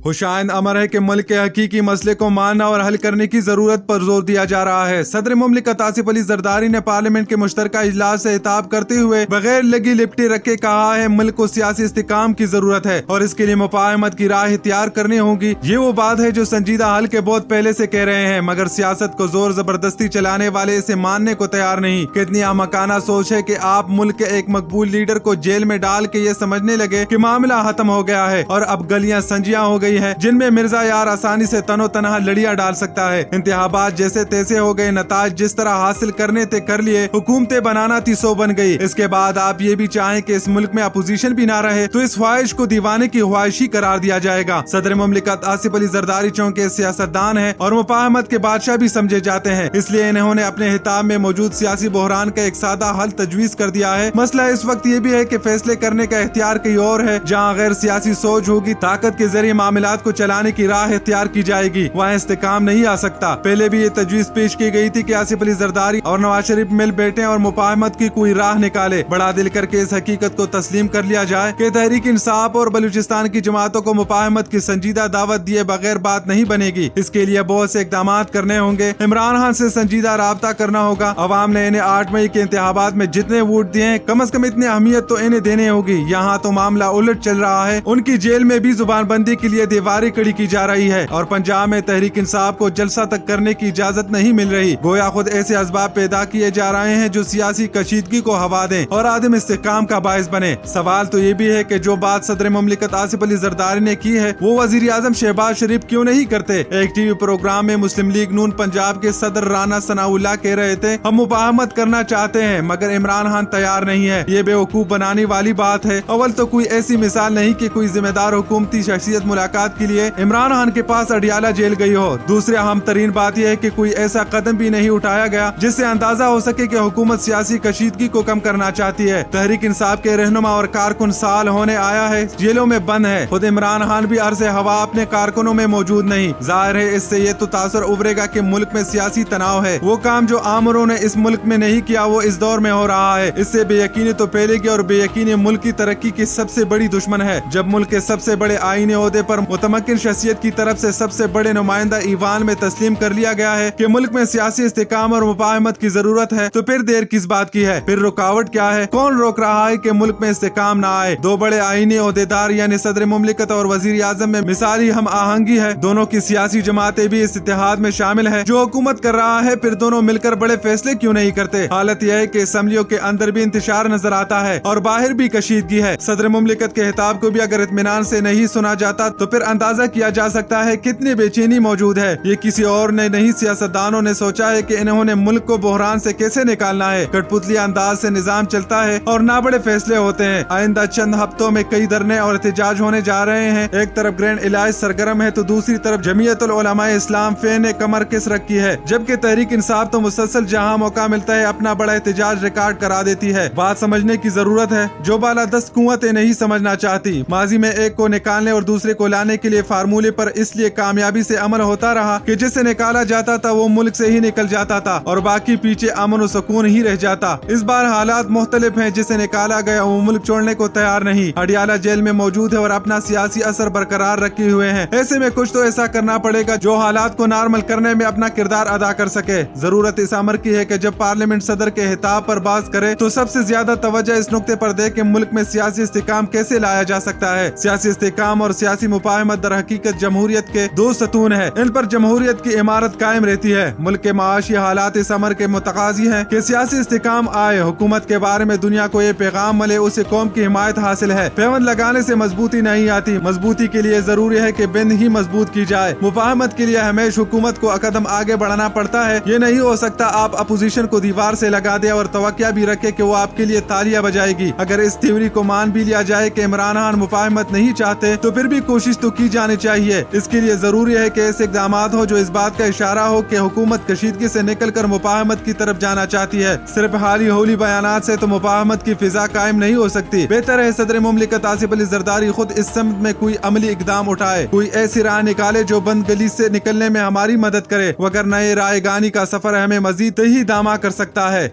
हुशाइंद अमर है कि मुल्क के हकीकी मसले को मानना और हल करने की जरूरत पर जोर दिया जा रहा है। सदर मुमलिकत आसिफ अली जरदारी ने पार्लियामेंट के मुश्तरका इजलास से खिताब करते हुए बगैर लगी लिपटी रखे कहा है मुल्क को सियासी इस्तिकाम की जरूरत है और इसके लिए मुफाहमत की राह इख्तियार करनी होगी। ये वो बात है जो संजीदा हल के बहुत पहले से कह रहे हैं, मगर सियासत को जोर जबरदस्ती चलाने वाले इसे मानने को तैयार नहीं। कितनी अहमकाना सोच है कि आप मुल्क के एक मकबूल लीडर को जेल में डाल के ये समझने लगे कि मामला खत्म हो गया है और अब गलियां संजियां हो गई है जिनमें मिर्जा यार आसानी से तनो तनहा लड़ियां डाल सकता है। इंतखाबात जैसे तैसे हो गए, नताज जिस तरह हासिल करने थे कर लिए, हुकूमतें बनाना थी सो बन गई। इसके बाद आप ये भी चाहें कि इस मुल्क में अपोजिशन भी ना रहे तो इस ख्वाहिश को दीवाने की ख्वाहिशी करार दिया जाएगा। सदर मुमलिकत आसिफ अली जरदारी चौंके सियासतदान है और मुफाहमत के बादशाह भी समझे जाते हैं, इसलिए इन्होंने अपने खिताब में मौजूद सियासी बहरान का एक सादा हल तजवीज कर दिया है। मसला इस वक्त ये भी है कि फैसले करने का इख्तियार कहीं और है। जहाँ गैर सियासी सोच होगी, ताकत के जरिए मामलात को चलाने की राह इख्तियार की जाएगी, वहाँ इस्तेकाम नहीं आ सकता। पहले भी ये तजवीज पेश की गई थी कि आसिफ अली जरदारी और नवाज शरीफ मिल बैठे और मुफाहमत की कोई राह निकाले। बड़ा दिल करके इस हकीकत को तस्लीम कर लिया जाए कि तहरीक इंसाफ और बलूचिस्तान की जमातों को मुफाहमत की संजीदा दावत दिए बगैर बात नहीं बनेगी। इसके लिए बहुत से इकदाम करने होंगे। इमरान खान से संजीदा राब्ता करना होगा। अवाम ने इन्हें 8 मई के इंतखाबात में जितने वोट दिए हैं, कम से कम इतनी अहमियत तो इन्हें देने होगी। यहाँ तो मामला उलट चल रहा है। उनकी जेल में भी जुबानबंदी के लिए दीवारें खड़ी की जा रही है और पंजाब में तहरीक इंसाफ को जलसा तक करने की इजाजत नहीं मिल रही। गोया खुद ऐसे असबाब पैदा किए जा रहे हैं जो सियासी कशीदगी को हवा दें और आदम इस्तेकाम का बायस बने। सवाल तो ये भी है कि जो बात सदर मुमलिकत आसिफ अली जरदारी ने की है वो वजीर आजम शहबाज शरीफ क्यों नहीं करते। एक टीवी प्रोग्राम में मुस्लिम लीग नून पंजाब के सदर राना सनाउल्लाह कह रहे थे, हम मुफाहमत करना चाहते हैं मगर इमरान खान तैयार नहीं है। ये बेवकूफ बनाने वाली बात है। अव्वल तो कोई ऐसी मिसाल नहीं कि कोई जिम्मेदार हुकूमती शख्सियत मुलाकात के लिए इमरान खान के पास अडियाला जेल गई हो। दूसरी अहम तरीन बात यह है कि कोई ऐसा कदम भी नहीं उठाया गया जिससे अंदाजा हो सके कि हुकूमत सियासी कशीदगी को कम करना चाहती है। तहरीक इंसाफ के रहनुमा और कारकुन साल होने आया है, जेलों में बंद है। खुद इमरान खान भी अरसे हवा अपने कारकुनों में मौजूद नहीं। जाहिर है इससे ये तो तासर उभरेगा कि मुल्क में सियासी तनाव है। वो काम जो आमरों ने इस मुल्क में नहीं किया वो इस दौर में हो रहा है। इससे बेयकीनी तो फैलेगी और बेयकीनी मुल्क की तरक्की की सबसे बड़ी दुश्मन है। जब मुल्क के सबसे बड़े आईनी ओहदे पर मुतमक्किन शख्सियत की तरफ से सबसे बड़े नुमाइंदा ईवान में तस्लीम कर लिया गया है कि मुल्क में सियासी इस्तेकाम और मुफाहमत की जरूरत है, तो फिर देर किस बात की है? फिर रुकावट क्या है? कौन रोक रहा है कि मुल्क में इस्तेकाम ना आए? दो बड़े आईनी ओहदेदार यानी सदर मुमलिकत और वजीर आजम में मिसाली हम आहंगी है। दोनों की सियासी जमातें भी इस इत्तेहाद में शामिल है। जो हुकूमत कर रहा है फिर दोनों मिलकर बड़े फैसले क्यों नहीं करते? हालत यह है कि असम्बलियों के अंदर भी इंतशार नजर आता है और बाहर भी कशीदगी है। सदर मुमलिकत के खिताब को भी अगर इत्मीनान से नहीं सुना जाता तो फिर अंदाजा किया जा सकता है कितनी बेचैनी मौजूद है। ये किसी और ने नहीं, सियासतदानों ने सोचा है कि इन्होंने मुल्क को बहरान से कैसे निकालना है। कठपुतली अंदाज से निजाम चलता है और ना बड़े फैसले होते हैं। आइंदा चंद हफ्तों में कई धरने और एहतजाज होने जा रहे हैं। एक तरफ ग्रैंड इलाज सरगर्म है तो दूसरी तरफ जमीयतुल उलमा इस्लाम फे ने कमर किस रखी है, जबकि तहरीक इंसाफ तो मुसलसल जहां मौका मिलता है अपना बड़ा एहतजाज रिकॉर्ड करा देती है। बात समझने की जरूरत है। जो बाला 10 कुव्वतें नहीं समझना चाहती। माजी में एक को निकालने और दूसरे को लाने के लिए फार्मूले पर इसलिए कामयाबी से अमल होता रहा कि जिसे निकाला जाता था वो मुल्क से ही निकल जाता था और बाकी पीछे अमन और सुकून ही रह जाता। इस बार हालात मुख्तलिफ हैं। जिसे निकाला गया वो मुल्क छोड़ने को तैयार नहीं, अडियाला जेल में मौजूद है और अपना सियासी असर बरकरार रखे हुए हैं। ऐसे में कुछ तो ऐसा करना पड़ेगा जो हालात को नॉर्मल करने में अपना किरदार अदा कर सके। जरूरत इस अमर की है कि जब पार्लियामेंट सदर के खिताब पर बात करे तो सबसे ज्यादा तवज्जो इस नुक्ते पर दे कि मुल्क में सियासी इस्तेकाम कैसे लाया जा सकता है। सियासी इस्तेकाम और सियासी मुफाहमत दर हकीकत जमहूरियत के दो सतून है। इन पर जमहूरियत की इमारत कायम रहती है। मुल्क के माशी हालात इस अमर के मुतकाजी है कि सियासी इस्तेकाम आए। हुकूमत के बारे में दुनिया को ये पैगाम मिले, उसे कौम की हिमायत हासिल है। पैबंद लगाने से मजबूती नहीं आती। मजबूती के लिए जरूरी है कि बिंद ही मजबूत की जाए। मुफाहमत के लिए हमेशा हुकूमत को कदम आगे बढ़ाना पड़ता है। ये नहीं हो सकता आप अपोजिशन को दीवार से लगा दे और तवक्या भी रखे कि वो आपके लिए तालियां बजाएगी। अगर इस थ्योरी को मान भी लिया जाए कि इमरान खान मुफाहमत नहीं चाहते तो फिर भी कोशिश तो की जानी चाहिए। इसके लिए जरूरी है कि ऐसे इकदाम हो जो इस बात का इशारा हो कि हुकूमत कशीदगी से निकल कर मुफाहमत की तरफ जाना चाहती है। सिर्फ हाली होली बयानात से तो मुफाहमत की फिजा कायम नहीं हो सकती। बेहतर है सदर मुमलिकत आसिफ अली जरदारी खुद इस समत में कोई अमली इकदाम उठाए, कोई ऐसी राह निकाले जो बंद गली से निकलने में हमारी मदद करे, वगर नए रायगानी का सफर हमें मजीद ही दामा कर सकता है।